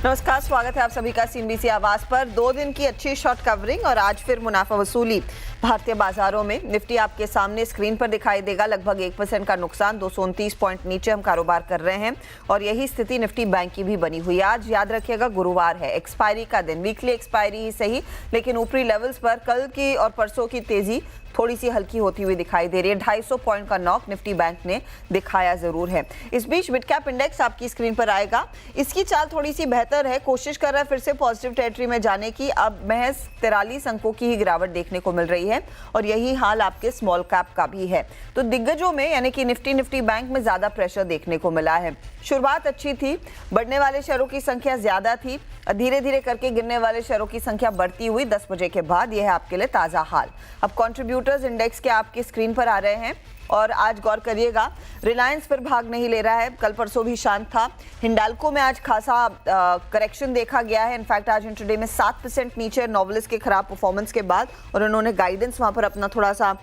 नमस्कार, स्वागत है आप सभी का सीएनबीसी आवाज पर। 2 दिन की अच्छी शॉर्ट कवरिंग और आज फिर मुनाफा वसूली भारतीय बाजारों में। निफ्टी आपके सामने स्क्रीन पर दिखाई देगा, लगभग 1% का नुकसान, 229 पॉइंट नीचे हम कारोबार कर रहे हैं और यही स्थिति निफ्टी बैंक की भी बनी हुई है। आज याद रखिएगा गुरुवार है, एक्सपायरी का दिन, वीकली एक्सपायरी ही सही, लेकिन ऊपरी लेवल्स पर कल की और परसों की तेजी थोड़ी सी हल्की होती हुई दिखाई दे रही है। 250 पॉइंट का नॉक निफ्टी बैंक ने दिखाया जरूर है। इस बीच मिड कैप इंडेक्स आपकी स्क्रीन पर आएगा, इसकी चाल थोड़ी सी बेहतर है, कोशिश कर रहा है फिर से पॉजिटिव टेरिटरी में जाने की। अब महज 43 अंकों की ही गिरावट देखने को मिल रही है और यही हाल आपके स्मॉल कैप का भी है। तो दिग्गजों में यानी कि निफ्टी बैंक में ज्यादा प्रेशर देखने को मिला है। शुरुआत अच्छी थी, बढ़ने वाले शेयरों की संख्या ज्यादा थी, धीरे धीरे करके गिरने वाले शेयरों की संख्या बढ़ती हुई 10 बजे के बाद। यह है आपके लिए ताजा हाल। अब कंट्रीब्यूटर्स इंडेक्स के आपकी स्क्रीन पर आ रहे हैं और आज गौर करिएगा, रिलायंस फिर भाग नहीं ले रहा है, कल परसों भी शांत था। हिंडाल्को में आज खासा करेक्शन देखा गया है, इनफैक्ट आज इंट्राडे में 7% नीचे नोवेलिस के खराब परफॉर्मेंस के बाद, और उन्होंने गाइडेंस वहां पर अपना थोड़ा सा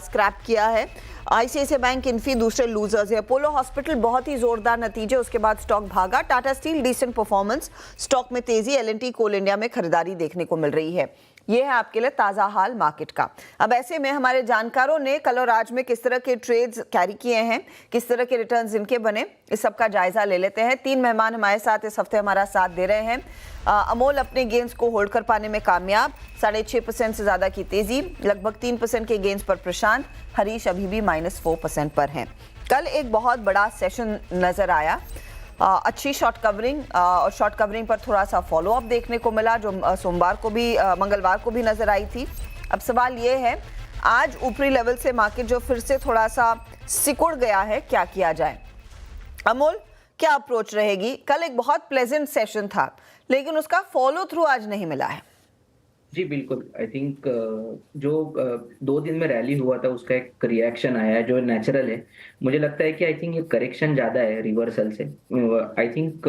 स्क्रैप किया है। आईसीआईसीआई बैंक इन्फी दूसरे लूजर्स है। अपोलो हॉस्पिटल बहुत ही जोरदार नतीजे, उसके बाद स्टॉक भागा। Tata steel decent performance, stock में तेजी। एल&टी कोल इंडिया में खरीदारी देखने को मिल रही है। यह है आपके लिए ताजा हाल मार्केट का। अब ऐसे में हमारे जानकारों ने कल और आज में किस तरह के ट्रेड्स कैरी किए हैं, किस तरह के रिटर्न्स इनके बने, इस सब का जायजा ले लेते हैं। 3 मेहमान हमारे साथ इस हफ्ते हमारा साथ दे रहे हैं। अमोल अपने गेंस को होल्ड कर पाने में कामयाब, 6.5% से ज्यादा की तेजी, लगभग 3% के गेंस पर प्रशांत। हरीश अभी भी -4% पर हैं। कल एक बहुत बड़ा सेशन नजर आया, अच्छी शॉर्ट कवरिंग और शॉर्ट कवरिंग पर थोड़ा सा फॉलो अप देखने को मिला, जो सोमवार को भी मंगलवार को भी नजर आई थी। अब सवाल ये है, आज ऊपरी लेवल से मार्केट जो फिर से थोड़ा सा सिकुड़ गया है, क्या किया जाए? अमोल, क्या अप्रोच रहेगी? कल एक बहुत प्लेजेंट सेशन था, लेकिन उसका फॉलो थ्रू आज नहीं मिला है। जी बिल्कुल, आई थिंक जो 2 दिन में रैली हुआ था उसका एक रिएक्शन आया है जो नेचुरल है। मुझे लगता है कि आई थिंक ये करेक्शन ज़्यादा है रिवर्सल से। आई थिंक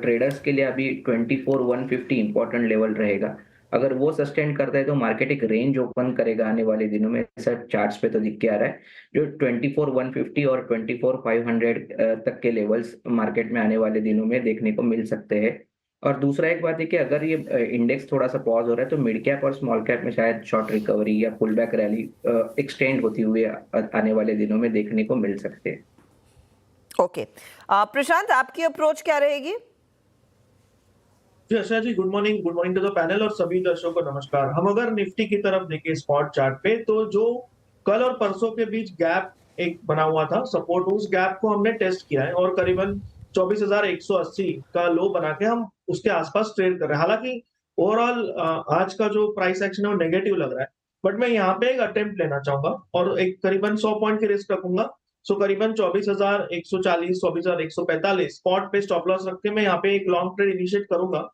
ट्रेडर्स के लिए अभी 24,150 इंपॉर्टेंट लेवल रहेगा। अगर वो सस्टेन करता है तो मार्केट एक रेंज ओपन करेगा आने वाले दिनों में, ऐसा चार्ट्स पे तो दिख के आ रहा है। जो 24,150 और 24,500 तक के लेवल्स मार्केट में आने वाले दिनों में देखने को मिल सकते हैं। और दूसरा एक बात है कि अगर ये इंडेक्स थोड़ा सा पॉज हो रहा है तो मिड कैप और स्मॉल कैप में शायद शॉर्ट रिकवरी या पुल बैक रैली एक्सटेंड होती हुई आने वाले दिनों में देखने को मिल सकते हैं। ओके, प्रशांत, आपकी अप्रोच क्या रहेगी? जी Asha ji, good morning to the panel और सभी दर्शकों को नमस्कार। हम अगर निफ्टी की तरफ देखें स्पॉट चार्ट पे, तो जो कल और परसों के बीच गैप एक बना हुआ था सपोर्ट, उस गैप को हमने टेस्ट किया है और करीबन 24,180 का लो बना के हम उसके आसपास ट्रेड कर रहे हैं। हालांकि ओवरऑल आज का जो प्राइस एक्शन है वो नेगेटिव लग रहा है, बट मैं यहाँ पे एक अटेम्प्ट लेना चाहूंगा और एक करीबन 100 पॉइंट की रिस्क रखूंगा। सो करीबन 24,140, 24,145 स्पॉट पे स्टॉप लॉस रख के मैं यहाँ पे एक लॉन्ग ट्रेड इनिशिएट करूंगा।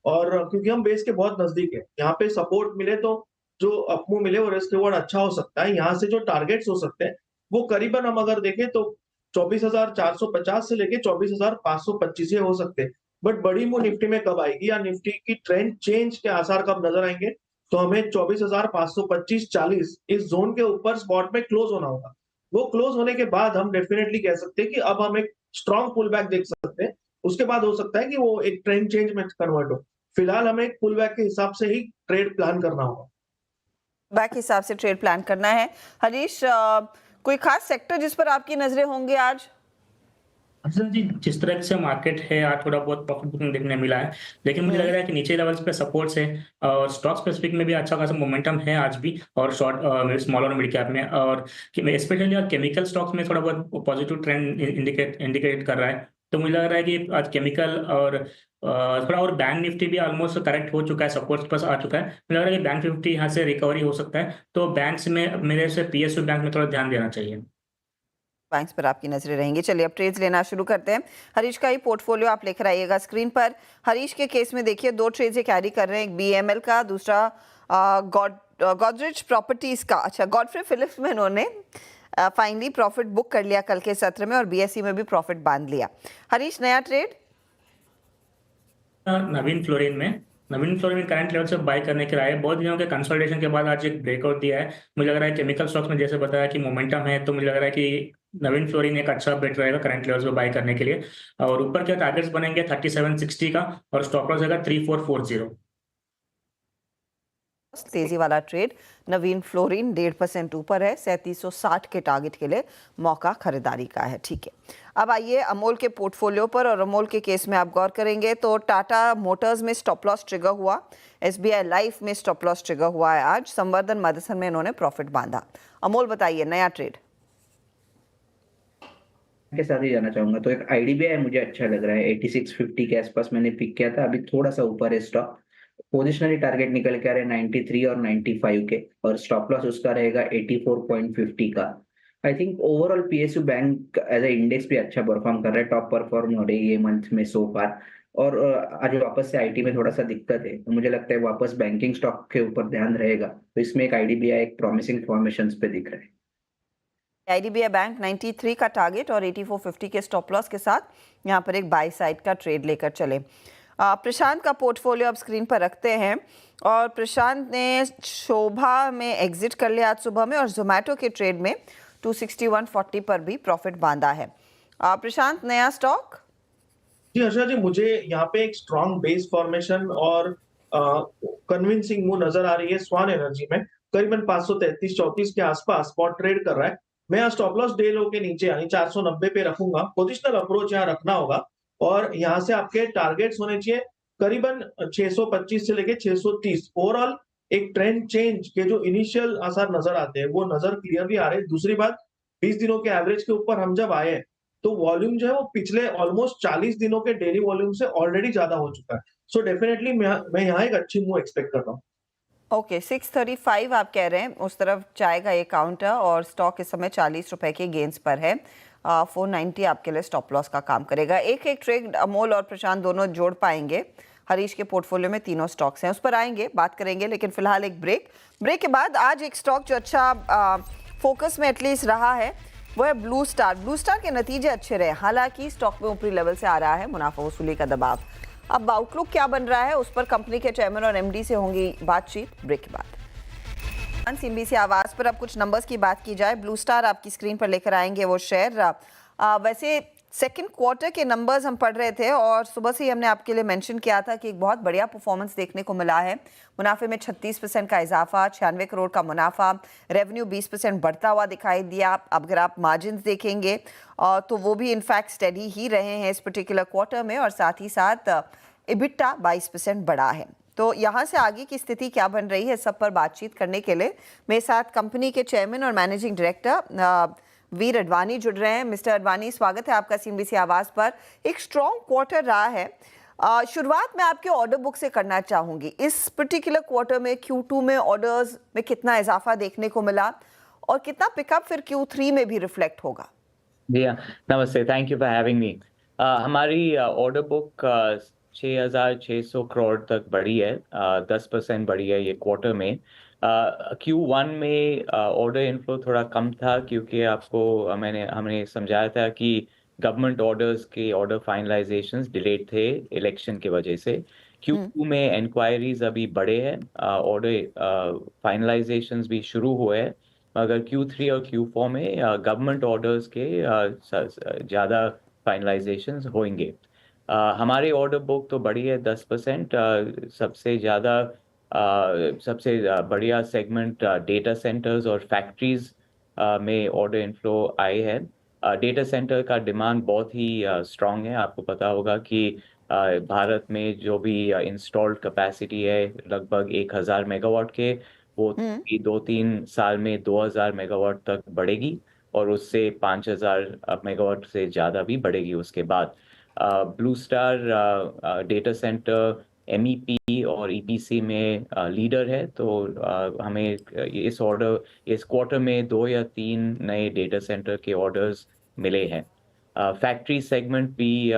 और क्योंकि हम बेस के बहुत नजदीक है, यहाँ पे सपोर्ट मिले तो जो अपमूव मिले वो रिस्क रिवॉर्ड अच्छा हो सकता है। यहाँ से जो टारगेट्स हो सकते हैं वो करीबन हम अगर देखें तो 24,450 से लेके 24,525 ये हो सकते हैं। बट बड़ी मूव निफ्टी में कब आएगी या निफ्टी की ट्रेंड चेंज के आसार कब नजर आएंगे, तो हमें 24,525-40 इस जोन के ऊपर स्पॉट में क्लोज होना होगा। वो क्लोज होने के बाद हम डेफिनेटली कह सकते हैं कि अब हम एक स्ट्रॉन्ग पुल बैक देख सकते हैं। उसके बाद हो सकता है कि वो एक ट्रेंड चेंज में कन्वर्ट हो। फिलहाल हमें एक पुल बैक के हिसाब से ही ट्रेड प्लान करना होगा। बैक हिसाब से ट्रेड प्लान करना है। हरीश, कोई खास सेक्टर जिस पर आपकी नजरें होंगे आज? असल जी, जिस तरह से मार्केट है आज थोड़ा बहुत प्रॉफिट बुकिंग देखने मिला है, लेकिन मुझे लग रहा है कि नीचे लेवल्स पे सपोर्ट्स है और स्टॉक स्पेसिफिक में भी अच्छा खासा मोमेंटम है आज भी, और शॉर्ट स्मॉल और मिड कैप में, और स्पेशली और केमिकल स्टॉक्स में थोड़ा बहुत पॉजिटिव ट्रेंड इंडिकेट कर रहा है। तो मुझे लग रहा है कि आज केमिकल और थोड़ा, और बैंक निफ्टी भी ऑलमोस्ट करेक्ट हो चुका है, सपोर्ट्स पास आ चुका है। मुझे लग रहा है कि बैंक निफ्टी यहाँ से रिकवरी हो सकता है, तो बैंक्स में मेरे से पीएसयू बैंक में थोड़ा ध्यान देना चाहिए। बैंक्स पर आपकी नजरें रहेंगी। चलिए अब ट्रेड्स लेना शुरू करते हैं। हरीश का ही पोर्टफोलियो आप लेकर आइएगा स्क्रीन पर। हरीश के केस में देखिए 2 ट्रेड्स ये कैरी कर रहे हैं, एक बीएमएल का, दूसरा गोदरेज प्रॉपर्टीज का। अच्छा, गॉडफ्रे फिलिप्स में इन्होंने फाइनली प्रॉफिट बुक कर लिया कल के सत्र में और बीएसई में भी प्रॉफिट बांध लिया। हरीश, नया ट्रेड? नवीन फ्लोरिन में करंट लेवल से बाय करने के लिए बहुत दिनों के कंसोलिडेशन के बाद आज एक ब्रेकआउट दिया है। मुझे लग रहा है केमिकल स्टॉक्स में जैसे बताया कि मोमेंटम है, तो मुझे लग रहा है कि नवीन फ्लोरिन एक अच्छा बेट रहेगा करंट लेवल्स पे बाय करने के लिए। और ऊपर के टारगेट्स बनेंगे 3760 का और स्टॉप लॉस रहेगा 3440। तेजी वाला ट्रेड नवीन फ्लोरिन 1.5% ऊपर है, 3760 के टारगेट के लिए मौका खरीदारी का है। ठीक है, अब आइए अमोल के पोर्टफोलियो पर, और अमोल के केस में आप गौर करेंगे तो टाटा मोटर्स में स्टॉप लॉस ट्रिगर हुआ, एसबीआई लाइफ में स्टॉप लॉस ट्रिगर हुआ है आज, संवर्धन मदरसन में इन्होंने प्रॉफिट बांधा। अमोल बताइए नया ट्रेड के साथ ही जाना चाहूंगा। तो एक आईडीबीआई मुझे अच्छा लग रहा है, 8650 के आसपास मैंने पिक किया था, अभी थोड़ा सा ऊपर है स्टॉक। पोजिशनली टारगेट निकल के आ रहे हैं 93 और 95 के, और स्टॉप लॉस उसका रहेगा 84.50 का। I think overall PSU bank as a index भी अच्छा परफॉर्म कर रहा है, टॉप परफॉर्म हो रही है ये मंथ में सो फार। और आज वापस से आईटी में थोड़ा सा दिक्कत है, तो मुझे लगता है वापस बैंकिंग स्टॉक के ऊपर ध्यान रहेगा, तो इसमें एक आईडीबीआई एक प्रॉमिसिंग फॉर्मेशन पे दिख रहा है। आईडीबीआई बैंक 93 का टारगेट और 8450 के स्टॉप लॉस के साथ यहाँ पर एक बाय साइड का ट्रेड लेकर चले। प्रशांत का पोर्टफोलियो अब स्क्रीन पर रखते हैं, और प्रशांत ने शोभा में एग्जिट कर लिया आज सुबह में, और जोमेटो के ट्रेड में 261.40 पर भी प्रॉफिट बांधा है। प्रशांत नया स्टॉक? जी हर्षा जी, मुझे यहाँ पे एक स्ट्रॉन्ग बेस फॉर्मेशन और कन्विंसिंग मूव नजर आ रही है स्वान एनर्जी में। करीबन 533-34 के आसपास स्पॉट ट्रेड कर रहा है। मैं यहाँ स्टॉप लॉस डे लो के नीचे यानी 490 पे रखूंगा। पोजिशनल अप्रोच यहाँ रखना होगा, और यहाँ से आपके टारगेट्स होने चाहिए करीबन 625 से लेके 630। ओवरऑल एक ट्रेंड चेंज के जो इनिशियल आसार नजर आते हैं वो नजर क्लियरली आ रहे हैं। दूसरी बात, 20 दिनों के एवरेज के ऊपर हम जब आए तो वॉल्यूम जो है वो पिछले ऑलमोस्ट 40 दिनों के डेली वॉल्यूम से ऑलरेडी ज्यादा हो चुका है। सो डेफिनेटली मैं यहाँ एक अच्छी मूव एक्सपेक्ट कर रहा हूँ। ओके, 635 आप कह रहे हैं उस तरफ जाएगा ये काउंटर, और स्टॉक इस समय 40 रुपए के गेंस पर है। 490 आपके लिए स्टॉप लॉस का काम करेगा। एक एक ट्रेड अमोल और प्रशांत दोनों जोड़ पाएंगे। हरीश के पोर्टफोलियो में तीनों स्टॉक्स हैं, उस पर आएंगे, बात करेंगे, लेकिन फिलहाल एक ब्रेक के बाद आज एक स्टॉक जो अच्छा फोकस में एटलीस्ट रहा है वो है ब्लू स्टार के नतीजे अच्छे रहे, हालांकि स्टॉक में ऊपरी लेवल से आ रहा है मुनाफा वसूली का दबाव। अब आउटलुक क्या बन रहा है उस पर कंपनी के चेयरमैन और एमडी से होंगी बातचीत ब्रेक के बाद। सीएनबीसी आवाज पर अब कुछ नंबर्स की बात की जाए, ब्लू स्टार आपकी स्क्रीन पर लेकर आएंगे वो शेयर। वैसे सेकंड क्वार्टर के नंबर्स हम पढ़ रहे थे, और सुबह से ही हमने आपके लिए मेंशन किया था कि एक बहुत बढ़िया परफॉर्मेंस देखने को मिला है। मुनाफे में 36% का इजाफा, 96 करोड़ का मुनाफा, रेवेन्यू 20% बढ़ता हुआ दिखाई दिया। अब अगर आप मार्जिन देखेंगे तो वो भी इनफैक्ट स्टेडी ही रहे हैं इस पर्टिकुलर क्वार्टर में, और साथ ही साथ इबिटा 22% बढ़ा है। तो यहाँ से आगे की स्थिति क्या बन रही है, सब पर बातचीत करने के लिए मेरे साथ कंपनी के चेयरमैन और मैनेजिंग डायरेक्टर वीर अडवाणी जुड़ रहे हैं। मिस्टर अडवाणी, स्वागत है आपका सीएनबीसी आवाज पर। एक स्ट्रॉन्ग क्वार्टर रहा है, शुरुआत में आपके ऑर्डर बुक से करना चाहूंगी। इस पर्टिकुलर क्वार्टर में Q2 में ऑर्डर्स में कितना इजाफा देखने को मिला, और कितना पिकअप फिर Q3 में भी रिफ्लेक्ट होगा? जी हाँ, नमस्ते, thank you for having me. हमारी ऑर्डर बुक 6,600 करोड़ तक बढ़ी है, 10% बढ़ी है ये क्वार्टर में। Q1 में ऑर्डर इनफ्लो थोड़ा कम था, क्योंकि आपको हमने समझाया था कि गवर्नमेंट ऑर्डर्स के ऑर्डर फाइनलाइजेशंस डिलेड थे इलेक्शन की वजह से। Q2 में इंक्वायरीज अभी बढ़े हैं, ऑर्डर फाइनलाइजेशंस भी शुरू हुए हैं, मगर Q3 और Q4 में गवर्नमेंट ऑर्डर्स के ज़्यादा फाइनलाइजेशंस होंगे। हमारे ऑर्डर बुक तो बढ़ी है 10%। सबसे बढ़िया सेगमेंट डेटा सेंटर्स और फैक्ट्रीज में ऑर्डर इनफ्लो आए हैं। डेटा सेंटर का डिमांड बहुत ही स्ट्रांग है। आपको पता होगा कि भारत में जो भी इंस्टॉल्ड कैपेसिटी है लगभग 1,000 मेगावाट के, वो 2-3 साल में 2,000 मेगावाट तक बढ़ेगी, और उससे 5,000 मेगावाट से ज़्यादा भी बढ़ेगी उसके बाद। Blue star data centre MEP और EPC में लीडर है, तो हमें इस क्वार्टर में 2 या 3 नए डेटा सेंटर के ऑर्डर्स मिले हैं। फैक्ट्री सेगमेंट भी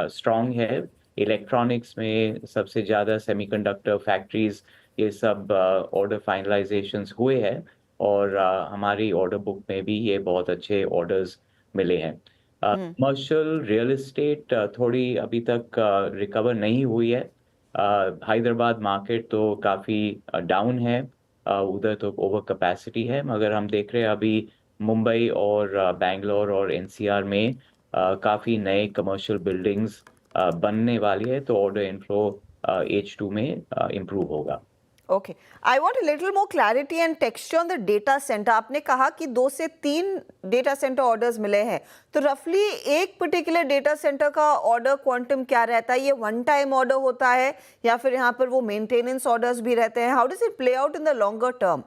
स्ट्रांग है। इलेक्ट्रॉनिक्स में सबसे ज़्यादा सेमीकंडक्टर फैक्ट्रीज, ये सब ऑर्डर फाइनलाइजेशंस हुए हैं, और हमारी ऑर्डर बुक में भी ये बहुत अच्छे ऑर्डर्स मिले हैं। कमर्शियल रियल एस्टेट थोड़ी अभी तक रिकवर नहीं हुई है। हैदराबाद मार्केट तो काफ़ी डाउन है, उधर तो ओवर कैपेसिटी है, मगर हम देख रहे हैं अभी मुंबई और बैंगलोर और एनसीआर में काफ़ी नए कमर्शियल बिल्डिंग्स बनने वाली है, तो ऑर्डर इनफ्लो H2 में इम्प्रूव होगा। Okay, I want a little more clarity and texture on the data centre. आपने कहा कि 2 से 3 डेटा सेंटर ऑर्डर्स मिले हैं, तो रफली एक पर्टिकुलर डेटा सेंटर का ऑर्डर क्वांटम क्या रहता है? ये वन टाइम ऑर्डर होता है या फिर यहाँ पर वो मेंटेनेंस ऑर्डर्स भी रहते हैं? How does it play out in the longer term?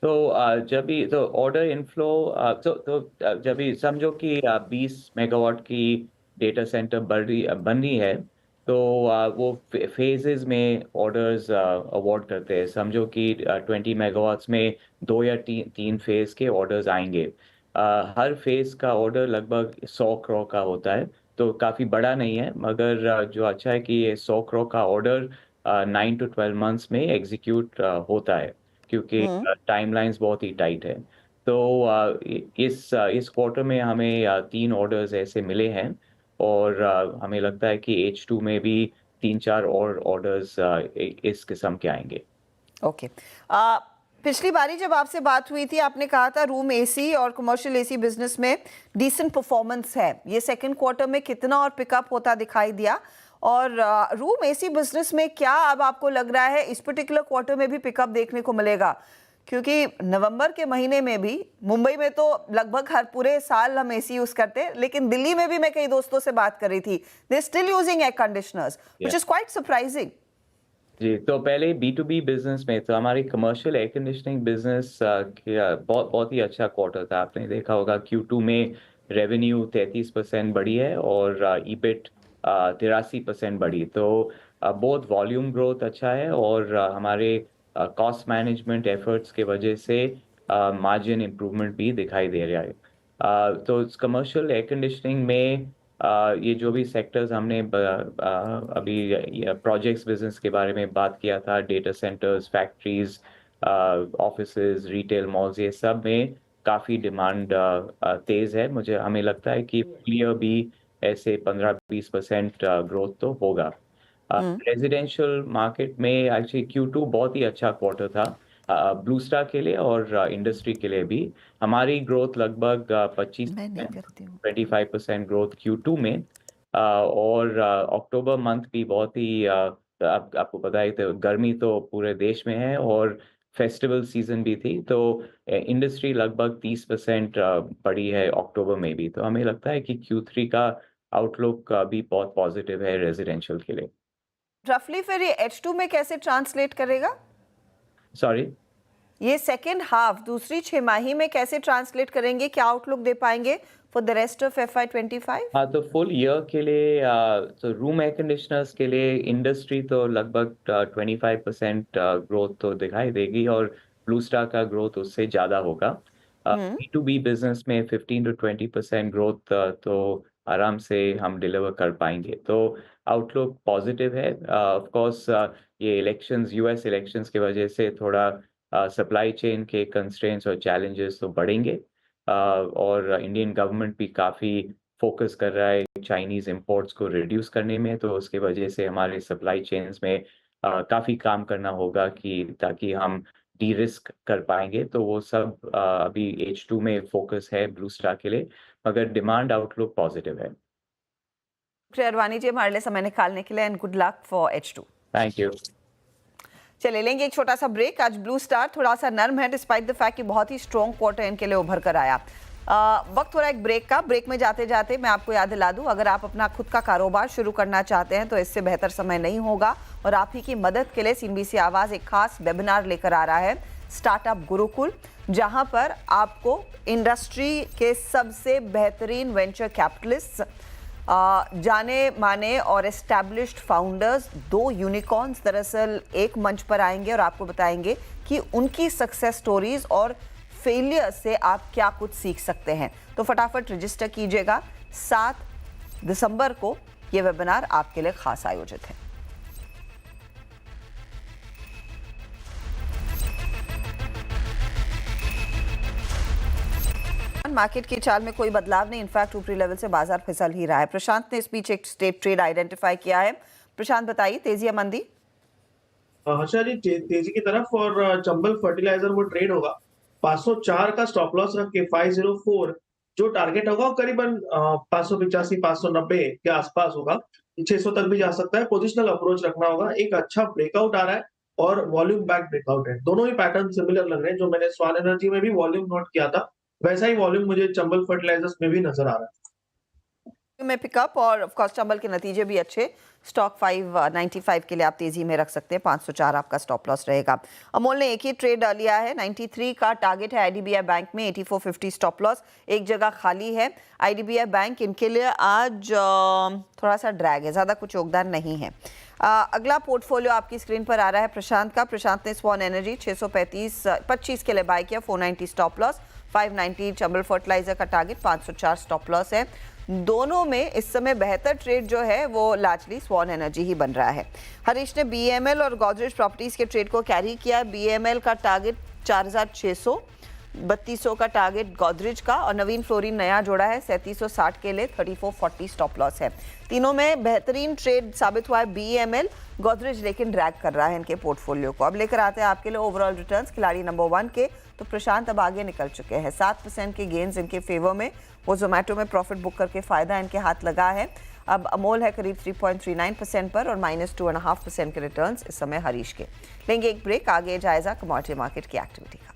तो जब भी तो ऑर्डर इनफ्लो जब भी समझो कि 20 मेगावाट की डेटा सेंटर बन रही है, तो वो फेजेस में ऑर्डर्स अवार्ड करते हैं। समझो कि 20 मेगावाट्स में 2 या 3 फेज के ऑर्डर्स आएंगे। हर फेज का ऑर्डर लगभग 100 करोड़ का होता है, तो काफ़ी बड़ा नहीं है, मगर जो अच्छा है कि ये 100 करोड़ का ऑर्डर 9 to 12 मंथ्स में एग्जीक्यूट होता है, क्योंकि टाइमलाइंस बहुत ही टाइट है। तो इस क्वार्टर में हमें 3 ऑर्डर्स ऐसे मिले हैं, और हमें लगता है कि H2 में भी 3-4 और ऑर्डर्स इस किस्म के आएंगे। ओके, पिछली बारी जब आपसे बात हुई थी आपने कहा था रूम एसी और कमर्शियल एसी बिजनेस में डिसेंट परफॉर्मेंस है। ये सेकंड क्वार्टर में कितना और पिकअप होता दिखाई दिया? और रूम एसी बिजनेस में क्या अब आपको लग रहा है इस पर्टिकुलर क्वार्टर में भी पिकअप देखने को मिलेगा? क्योंकि नवंबर के महीने में भी मुंबई में तो लगभग हर पूरे साल हम एसी यूज करते हैं, लेकिन दिल्ली में भी मैं कई दोस्तों से बात कर रही थी, they still using air conditioners, which is quite surprising. जी, तो पहले B2B बिजनेस में तो हमारी कमर्शियल एयर कंडीशनिंग बिजनेस बहुत ही अच्छा क्वार्टर था। आपने देखा होगा Q2 में रेवेन्यू 33% बढ़ी है, और EBIT 83% बढ़ी। तो बहुत वॉल्यूम ग्रोथ अच्छा है, और हमारे कॉस्ट मैनेजमेंट एफर्ट्स के वजह से मार्जिन इम्प्रूवमेंट भी दिखाई दे रहा है। तो कमर्शियल एयर कंडीशनिंग में ये जो भी सेक्टर्स हमने अभी प्रोजेक्ट्स बिजनेस के बारे में बात किया था, data centres, factories, offices, retail malls, ये सब में काफ़ी डिमांड तेज है। हमें लगता है कि फुल ईयर भी ऐसे 15-20% ग्रोथ तो होगा। रेजिडेंशियल मार्केट में एक्चुअली Q2 बहुत ही अच्छा क्वार्टर था ब्लू स्टार के लिए और इंडस्ट्री के लिए भी। हमारी ग्रोथ लगभग 25% ग्रोथ Q2 में, और अक्टूबर मंथ भी बहुत ही आपको पता है, तो गर्मी तो पूरे देश में है, और फेस्टिवल सीजन भी थी, तो इंडस्ट्री लगभग 30% बढ़ी है अक्टूबर में भी। तो हमें लगता है कि Q3 का आउटलुक भी बहुत पॉजिटिव है रेजिडेंशियल के लिए। रफली फिर ये H2 में कैसे ट्रांसलेट करेगा? सॉरी, ये सेकेंड हाफ दूसरी छमाही में कैसे ट्रांसलेट करेंगे? क्या आउटलुक दे पाएंगे for the rest of FY25? हाँ, तो फुल ईयर के लिए तो रूम एयर कंडीशनर्स के लिए इंडस्ट्री तो लगभग 25% ग्रोथ तो दिखाई देगी, और ब्लू स्टार का ग्रोथ उससे ज़्यादा होगा। B2B बिजनेस में 15 to 20% ग्रोथ तो आराम से हम डिलीवर कर पाएंगे। तो आउटलुक पॉजिटिव है। ऑफ कोर्स ये इलेक्शंस, US इलेक्शंस की वजह से थोड़ा सप्लाई चेन के कंस्ट्रेंट्स और चैलेंजेस तो बढ़ेंगे, और इंडियन गवर्नमेंट भी काफ़ी फोकस कर रहा है चाइनीज़ इंपोर्ट्स को रिड्यूस करने में, तो उसकी वजह से हमारे सप्लाई चेन्स में काफ़ी काम करना होगा कि ताकि हम डी रिस्क कर पाएंगे। तो वो सब अभी H2 में फोकस है ब्लू स्टार के लिए, मगर डिमांड आउटलुक पॉजिटिव है। अरवानी जी, हमारे लिए समय निकालने के लिए, and good luck for H2। Thank you. चले लेंगे एक छोटा सा ब्रेक। आज ब्लू स्टार थोड़ा सा नर्म है डिस्पाइट द फैक्ट कि बहुत ही स्ट्रॉन्ग क्वार्टर इनके लिए उभर कर आया। वक्त हो रहा है एक ब्रेक का। ब्रेक में जाते जाते मैं आपको याद दिला दूं, अगर आप अपना खुद का कारोबार शुरू करना चाहते हैं तो इससे बेहतर समय नहीं होगा, और आप ही की मदद के लिए CNBC आवाज़ एक खास वेबिनार लेकर आ रहा है, स्टार्टअप गुरुकुल, जहां पर आपको इंडस्ट्री के सबसे बेहतरीन वेंचर कैपिटलिस्ट, जाने माने और एस्टैब्लिश्ड फाउंडर्स, 2 यूनिकॉर्न्स दरअसल एक मंच पर आएंगे और आपको बताएंगे कि उनकी सक्सेस स्टोरीज और फेलियर से आप क्या कुछ सीख सकते हैं। तो फटाफट रजिस्टर कीजिएगा। 7 दिसंबर को ये वेबिनार आपके लिए खास आयोजित है। मार्केट की चाल में कोई बदलाव नहीं, इनफैक्ट ऊपरी लेवल से बाजार फिसल ही रहा है। प्रशांत ने इस बीच एक स्टेप ट्रेड आइडेंटिफाई किया है। प्रशांत बताइए, तेजी या मंदी? हर्षा जी, तेजी की तरफ, और चंबल फर्टिलाइजर वो ट्रेड होगा 504 का स्टॉप लॉस रख के 504 जो टारगेट होगा वो करीबन 585 590 के आसपास होगा, 600 तक भी जा सकता है। पोजिशनल अप्रोच रखना होगा। एक अच्छा ब्रेकआउट आ रहा है और वॉल्यूम बैक ब्रेकआउट है। दोनों ही पैटर्न सिमिलर लग रहे हैं। जो मैंने स्वान एनर्जी में भी वॉल्यूम नोट किया था, वैसा ही वॉल्यूम मुझे चंबल फर्टिलाइजर्स में भी नजर आ रहा है। में पिकअप और ऑफ कोर्स चंबल के नतीजे भी अच्छे। स्टॉक 595 के लिए आप तेजी में रख सकते हैं। 504 आपका स्टॉप लॉस रहेगा। अमोल ने एक ही ट्रेड लिया है। 93 का टारगेट है आईडीबीआई बैंक में। 8450 स्टॉप लॉस, एक जगह खाली है। आईडीबीआई बैंक इनके लिए आज थोड़ा सा ड्रैग है, ज़्यादा कुछ योगदान नहीं है। अगला पोर्टफोलियो आपकी स्क्रीन पर आ रहा है प्रशांत का। प्रशांत ने स्वान एनर्जी 625 के लिए बाय किया। 490 स्टॉप लॉस, 590 चंबल फर्टिलाइजर का टारगेट, 504 स्टॉप लॉस है। दोनों में इस समय बेहतर ट्रेड जो है वो लार्जली स्वान एनर्जी ही बन रहा है। हरीश ने बीएमएल और गोदरेज प्रॉपर्टीज के ट्रेड को कैरी किया। बीएमएल का टारगेट 4600, 3200 का टारगेट गोदरेज का, और नवीन फ्लोरिन नया जोड़ा है 3760 के लिए। 3440 स्टॉप लॉस है। तीनों में बेहतरीन ट्रेड साबित हुआ है बीएमएल। गोदरेज लेकिन ड्रैग कर रहा है इनके पोर्टफोलियो को। अब लेकर आते हैं आपके लिए ओवरऑल रिटर्न्स खिलाड़ी नंबर 1 के। तो प्रशांत अब आगे निकल चुके हैं। 7% के गेन्स इनके फेवर में। वो जोमेटो में प्रॉफिट बुक करके फायदा इनके हाथ लगा है। अब अमोल है करीब 3.39% पर और -2.5% के रिटर्न्स इस समय हरीश के। लेंगे एक ब्रेक, आगे जायजा कमोडिटी मार्केट की एक्टिविटी का।